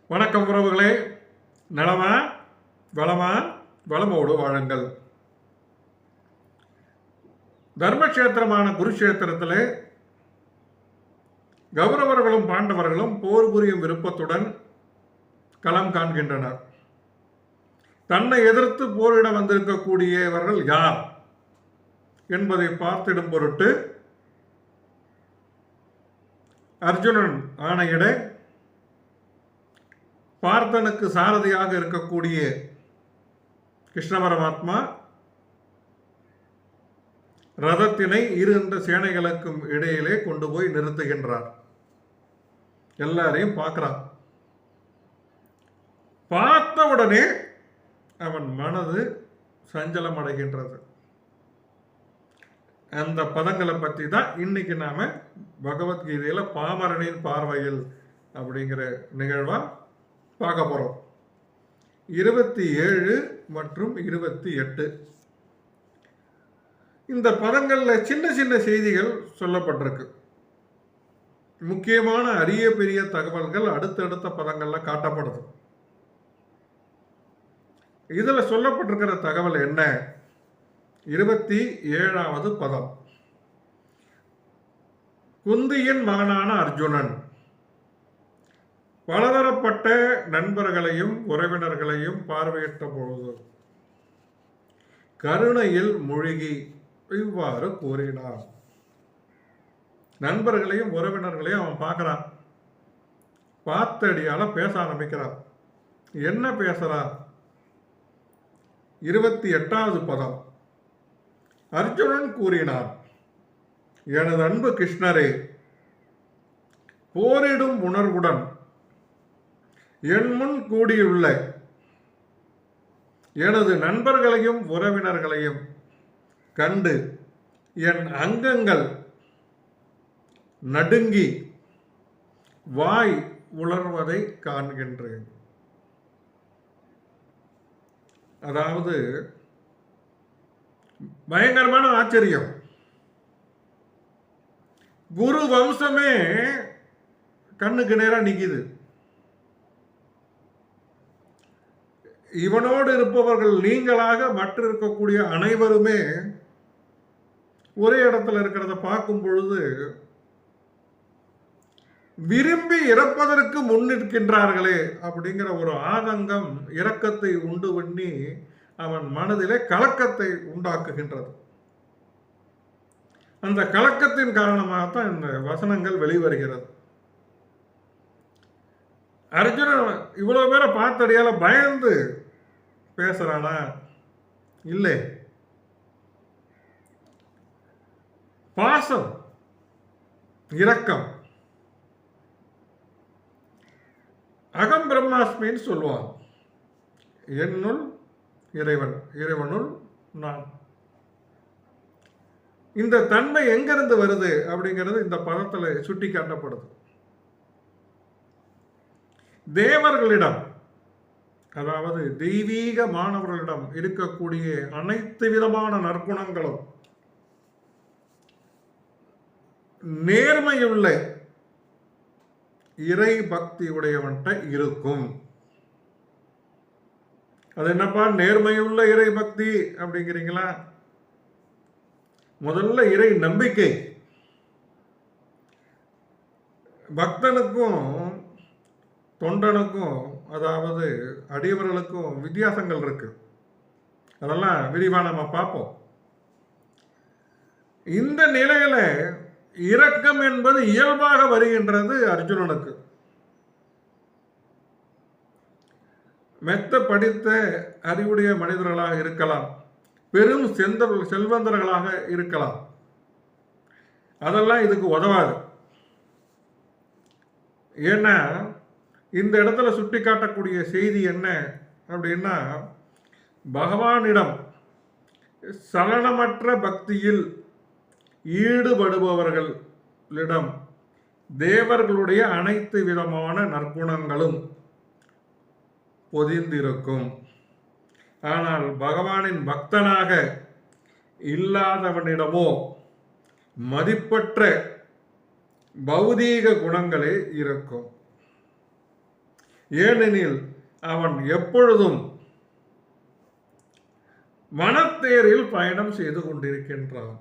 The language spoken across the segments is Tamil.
வணக்கம் உறவுகளே. நலமா வளமா வளமோடு வாழுங்கள். தர்மக்ஷேத்திரமான குருக்ஷேத்திரத்திலே கௌரவர்களும் பாண்டவர்களும் போர் புரியும் விருப்பத்துடன் களம் காண்கின்றனர். தன்னை எதிர்த்து போரிட வந்திருக்கக்கூடியவர்கள் யார் என்பதை பார்த்திடும் பொருட்டு அர்ஜுனன் ஆணையிட பார்த்தனுக்கு சாரதியாக இருக்கக்கூடிய கிருஷ்ண பரமாத்மா ரதத்தினை இருந்த சேனைகளுக்கும் இடையிலே கொண்டு போய் நிறுத்துகின்றார். எல்லாரையும் பார்க்கிறான். பார்த்தவுடனே அவன் மனது சஞ்சலம் அடைகின்றது. அந்த பதங்களை பற்றி தான் இன்னைக்கு நாம பகவத்கீதையில பாமரனின் பார்வையில் அப்படிங்கிற நிகழ்வா பார்க்க போறோம். 27 மற்றும் 28 இந்த பதங்கள்ல சின்ன சின்ன செய்திகள் சொல்லப்பட்டிருக்கு. முக்கியமான அரிய பெரிய தகவல்கள் அடுத்தடுத்த பதங்கள்ல காட்டப்படுது. இதுல சொல்லப்பட்டிருக்கிற தகவல் என்ன? 27வது பதம். குந்தியின் மகனான அர்ஜுனன் பலதரப்பட்ட நண்பர்களையும் உறவினர்களையும் பார்வையிட்ட பொழுது கருணையில் மூழ்கி இவ்வாறு கூறினார். நண்பர்களையும் உறவினர்களையும் அவன் பார்க்கிறான். பார்த்தடியால பேச ஆரம்பிக்கிறான். என்ன பேசுறான்? 28வது பதம். அர்ஜுனன் கூறினான், எனது அன்பு கிருஷ்ணரே, போரிடும் உணர்வுடன் என் முன் கூடியுள்ள எனது நண்பர்களையும் உறவினர்களையும் கண்டு என் அங்கங்கள் நடுங்கி வாய் உலர்வதை காண்கின்றேன். அதாவது பயங்கரமான ஆச்சரியம். குரு வம்சமே கண்ணுக்கு நேரா நிக்குது. இவனோடு இருப்பவர்கள் நீங்களாக மற்ற இருக்கக்கூடிய அனைவருமே ஒரே இடத்துல இருக்கிறத பார்க்கும் பொழுது விரும்பி இறப்பதற்கு முன்னிற்கின்றார்களே அப்படிங்கிற ஒரு ஆதங்கம் இரக்கத்தை உண்டு பண்ணி அவன் மனதிலே கலக்கத்தை உண்டாக்குகின்றது. அந்த கலக்கத்தின் காரணமாகத்தான் இந்த வசனங்கள் வெளிவருகிறது. அர்ஜுனன் இவ்வளவு பேரை பார்த்தடியால பயந்து பேசுறானா? இல்லை. பாசம், இரக்கம். அகம் பிரம்மாஸ்மின்னு சொல்லுவான். என்னுள் இறைவன், இறைவனுள் நான். இந்த தன்மை எங்கிருந்து வருது அப்படிங்கிறது இந்த பதத்துல சுட்டி காட்டப்படுது. தேவர்களிடம், அதாவது தெய்வீக மாணவர்களிடம் இருக்கக்கூடிய அனைத்து விதமான நற்குணங்களும் நேர்மையுள்ள இறை பக்தி உடையவன்ட்ட இருக்கும். அது என்னப்பா நேர்மையுள்ள இறை பக்தி அப்படிங்கிறீங்களா? முதல்ல இறை நம்பிக்கை. பக்தனுக்கும் தொண்டனுக்கும், அதாவது அடியவர்களுக்கும் வித்தியாசங்கள் இருக்கு. அதெல்லாம் விரிவா நம்ம பார்ப்போம். இந்த நிலையில இரக்கம் என்பது இயல்பாக வருகின்றது அர்ஜுனனுக்கு. மெத்த படித்த அறிவுடைய மனிதர்களாக இருக்கலாம், பெரும் செல்வந்தர்களாக இருக்கலாம், அதெல்லாம் இதுக்கு உதவாது. ஏன்னா இந்த இடத்துல சுட்டி காட்டக்கூடிய செய்தி என்ன அப்படின்னா, பகவானிடம் சலனமற்ற பக்தியில் ஈடுபடுபவர்களிடம் தேவர்களுடைய அனைத்து விதமான நற்குணங்களும் பொதிந்திருக்கும். ஆனால் பகவானின் பக்தனாக இல்லாதவனிடமோ மதிப்பற்ற பௌதீக குணங்களே இருக்கும். ஏனெனில் அவன் எப்பொழுதும் மனத்தேரில் பயணம் செய்து கொண்டிருக்கின்றான்.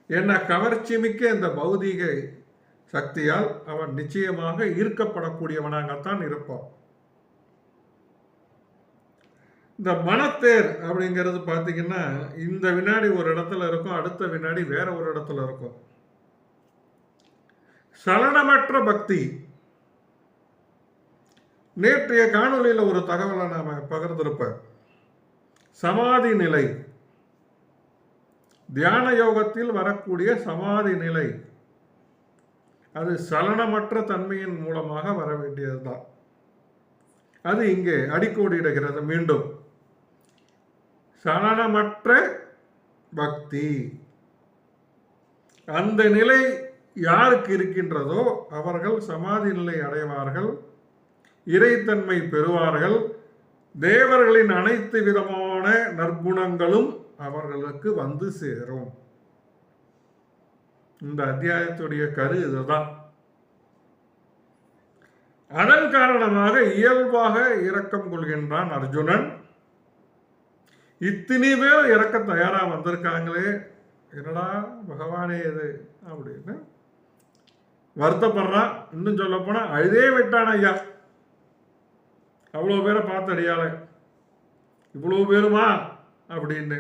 என்ன கவர்ச்சி மிக்க இந்த பௌதீக சக்தியால் அவன் நிச்சயமாக ஈர்க்கப்படக்கூடியவனாகத்தான் இருப்பான். இந்த மனத்தேர் அப்படிங்கிறது பார்த்தீங்கன்னா, இந்த வினாடி ஒரு இடத்துல இருக்கும், அடுத்த வினாடி வேற ஒரு இடத்துல இருக்கும். சலனமற்ற பக்தி. நேற்றைய காணொலியில் ஒரு தகவலை நாம பகிர்ந்திருப்பேன். சமாதி நிலை, தியான யோகத்தில் வரக்கூடிய சமாதி நிலை, அது சலனமற்ற தன்மையின் மூலமாக வர வேண்டியதுதான். அது இங்கே அடிக்கோடிடுகிறது. மீண்டும் சலனமற்ற பக்தி, அந்த நிலை யாருக்கு இருக்கின்றதோ அவர்கள் சமாதி நிலை அடைவார்கள், இறைத்தன்மை பெறுவார்கள். தேவர்களின் அனைத்து விதமான நற்குணங்களும் அவர்களுக்கு வந்து சேரும். இந்த அத்தியாயத்துடைய கரு இதுதான். அதன் காரணமாக இயல்பாக இரக்கம் கொள்கின்றான் அர்ஜுனன். இத்தனை பேர் இறக்க தயாரா வந்திருக்காங்களே, என்னடா பகவானே இது அப்படின்னு வருத்தப்படுறான். இன்னும் சொல்ல போனா அழுதே விட்டான் ஐயா. அவ்வளோ பேரை பார்த்து அடியால இவ்வளோ பேருமா அப்படின்னு.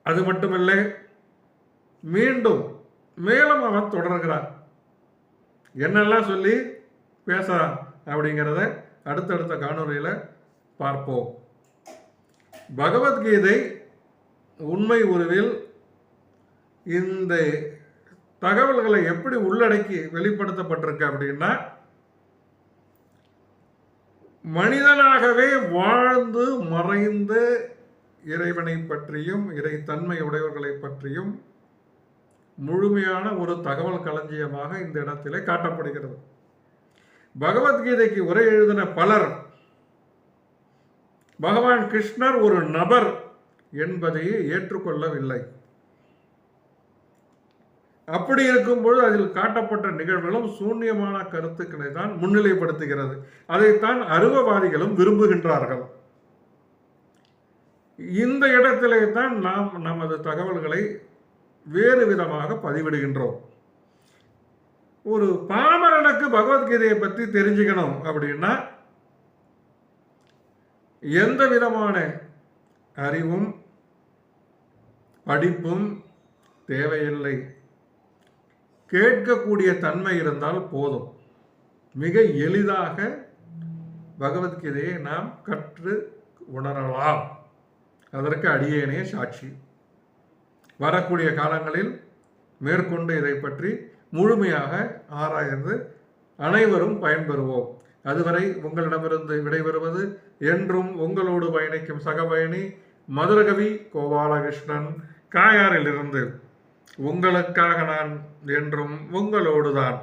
அது மட்டுமில்லை, மீண்டும் மேலும் அவன் தொடர்கிறான். என்னெல்லாம் சொல்லி பேசுறான் அப்படிங்கிறத அடுத்தடுத்த காணொலியில் பார்ப்போம். பகவத்கீதை உண்மை உருவில் இந்த தகவல்களை எப்படி உள்ளடக்கி வெளிப்படுத்தப்பட்டிருக்கு அப்படின்னா, மனிதனாகவே வாழ்ந்து மறைந்த இறைவனை பற்றியும் இறைத்தன்மை உடையவர்களை பற்றியும் முழுமையான ஒரு தகவல் களஞ்சியமாக இந்த இடத்திலே காட்டப்படுகிறது. பகவத்கீதைக்கு உரை எழுதின பலர் பகவான் கிருஷ்ணர் ஒரு நபர் என்பதையே ஏற்றுக்கொள்ளவில்லை. அப்படி இருக்கும்போது அதில் காட்டப்பட்ட நிகழ்வுகளும் சூன்யமான கருத்துக்களை தான் முன்னிலைப்படுத்துகிறது. அதைத்தான் அருவவாதிகளும் விரும்புகின்றார்கள். இந்த இடத்திலே தான் நாம் நமது தகவல்களை வேறு விதமாக பதிவிடுகின்றோம். ஒரு பாமரனுக்கு பகவத்கீதையை பற்றி தெரிஞ்சுக்கணும் அப்படின்னா எந்த விதமான அறிவும் படிப்பும் தேவையில்லை. கேட்கக்கூடிய தன்மை இருந்தால் போதும். மிக எளிதாக பகவத்கீதையை நாம் கற்று உணரலாம். அதற்கு அடியேனே சாட்சி. வரக்கூடிய காலங்களில் மேற்கொண்டு இதை பற்றி முழுமையாக ஆராய்ந்து அனைவரும் பயன்பெறுவோம். அதுவரை உங்களிடமிருந்து விடைபெறுவது என்றும் உங்களோடு பயணிக்கும் சக பயணி மதுரகவி கோபாலகிருஷ்ணன், காயாரிலிருந்து. உங்களுக்காக நான் என்றும் உங்களோடுதான்.